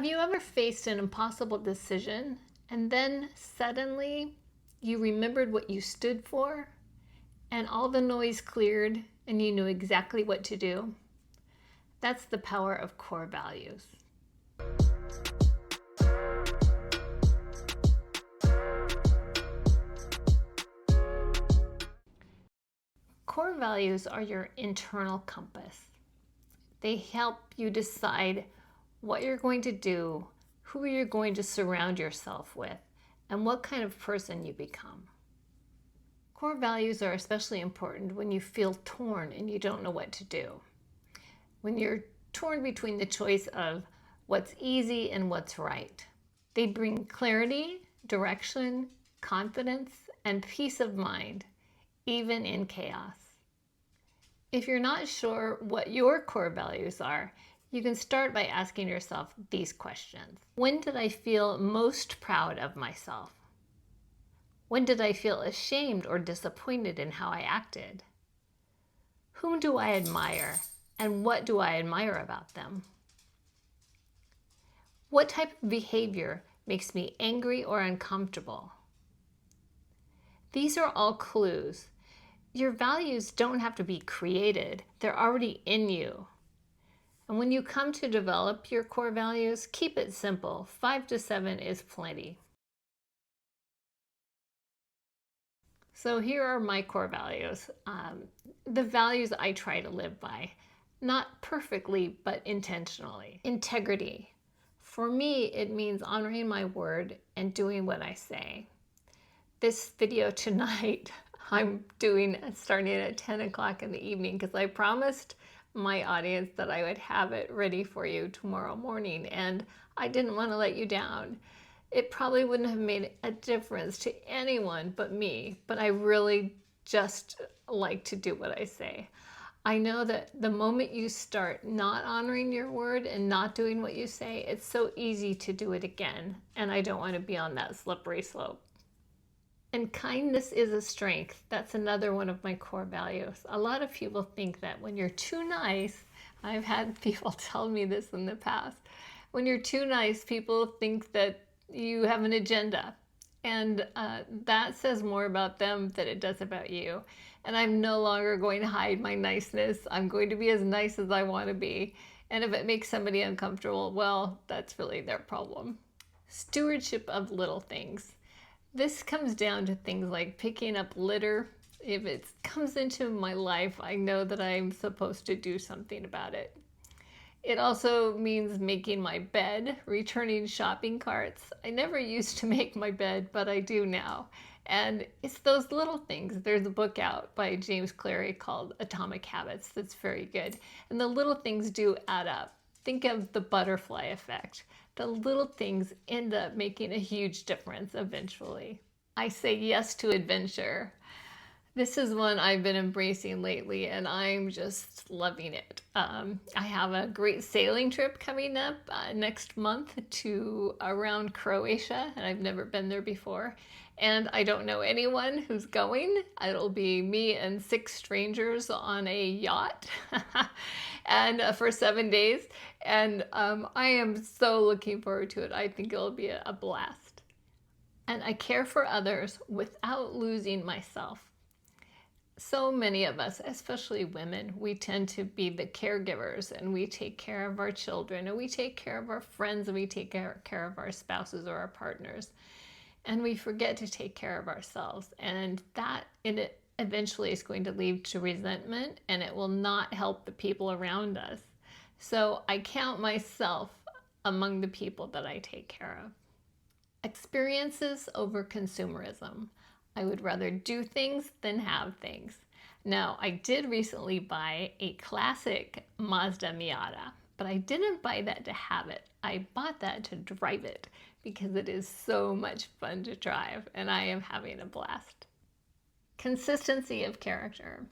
Have you ever faced an impossible decision and then suddenly you remembered what you stood for and all the noise cleared and you knew exactly what to do? That's the power of core values. Core values are your internal compass. They help you decide what you're going to do, who you're going to surround yourself with, and what kind of person you become. Core values are especially important when you feel torn and you don't know what to do. When you're torn between the choice of what's easy and what's right. They bring clarity, direction, confidence, and peace of mind, even in chaos. If you're not sure what your core values are, you can start by asking yourself these questions. When did I feel most proud of myself? When did I feel ashamed or disappointed in how I acted? Whom do I admire, and what do I admire about them? What type of behavior makes me angry or uncomfortable? These are all clues. Your values don't have to be created. They're already in you. And when you come to develop your core values, keep it simple. 5 to 7 is plenty. So here are my core values. The values I try to live by. Not perfectly, but intentionally. Integrity. For me, it means honoring my word and doing what I say. This video tonight, I'm starting at 10 o'clock in the evening because I promised my audience that I would have it ready for you tomorrow morning, and I didn't want to let you down. It probably wouldn't have made a difference to anyone but me, but I really just like to do what I say. I know that the moment you start not honoring your word and not doing what you say, it's so easy to do it again, and I don't want to be on that slippery slope. And kindness is a strength. That's another one of my core values. A lot of people think that when you're too nice, I've had people tell me this in the past, when you're too nice, people think that you have an agenda. And that says more about them than it does about you. And I'm no longer going to hide my niceness. I'm going to be as nice as I want to be. And if it makes somebody uncomfortable, well, that's really their problem. Stewardship of little things. This comes down to things like picking up litter. If it comes into my life, I know that I'm supposed to do something about it. It also means making my bed, returning shopping carts. I never used to make my bed, but I do now. And it's those little things. There's a book out by James Cleary called Atomic Habits that's very good. And the little things do add up. Think of the butterfly effect. The little things end up making a huge difference eventually. I say yes to adventure. This is one I've been embracing lately, and I'm just loving it. I have a great sailing trip coming up next month to around Croatia, and I've never been there before. And I don't know anyone who's going. It'll be me and 6 strangers on a yacht and for 7 days. And I am so looking forward to it. I think it'll be a blast. And I care for others without losing myself. So many of us, especially women, we tend to be the caregivers, and we take care of our children, and we take care of our friends, and we take care of our spouses or our partners. And we forget to take care of ourselves. And that eventually is going to lead to resentment, and it will not help the people around us. So I count myself among the people that I take care of. Experiences over consumerism. I would rather do things than have things. Now, I did recently buy a classic Mazda Miata, but I didn't buy that to have it. I bought that to drive it because it is so much fun to drive, and I am having a blast. Consistency of character.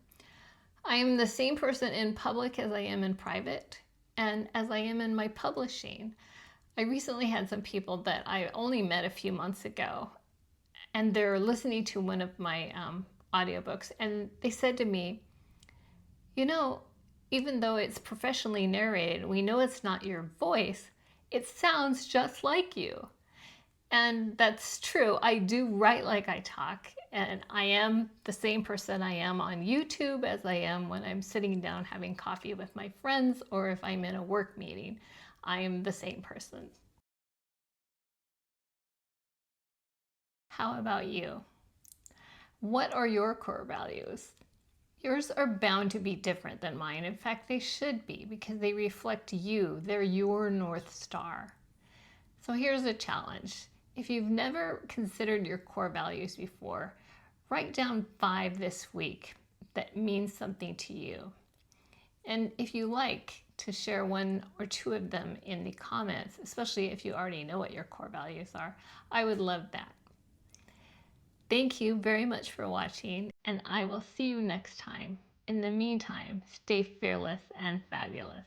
I am the same person in public as I am in private, and as I am in my publishing. I recently had some people that I only met a few months ago, and they're listening to one of my audiobooks, and they said to me, you know, even though it's professionally narrated, we know it's not your voice, it sounds just like you. And that's true. I do write like I talk, and I am the same person I am on YouTube as I am when I'm sitting down having coffee with my friends or if I'm in a work meeting. I am the same person. How about you? What are your core values? Yours are bound to be different than mine. In fact, they should be because they reflect you. They're your North Star. So here's a challenge. If you've never considered your core values before, write down 5 this week that means something to you. And if you like to share 1 or 2 of them in the comments, especially if you already know what your core values are, I would love that. Thank you very much for watching, and I will see you next time. In the meantime, stay fearless and fabulous.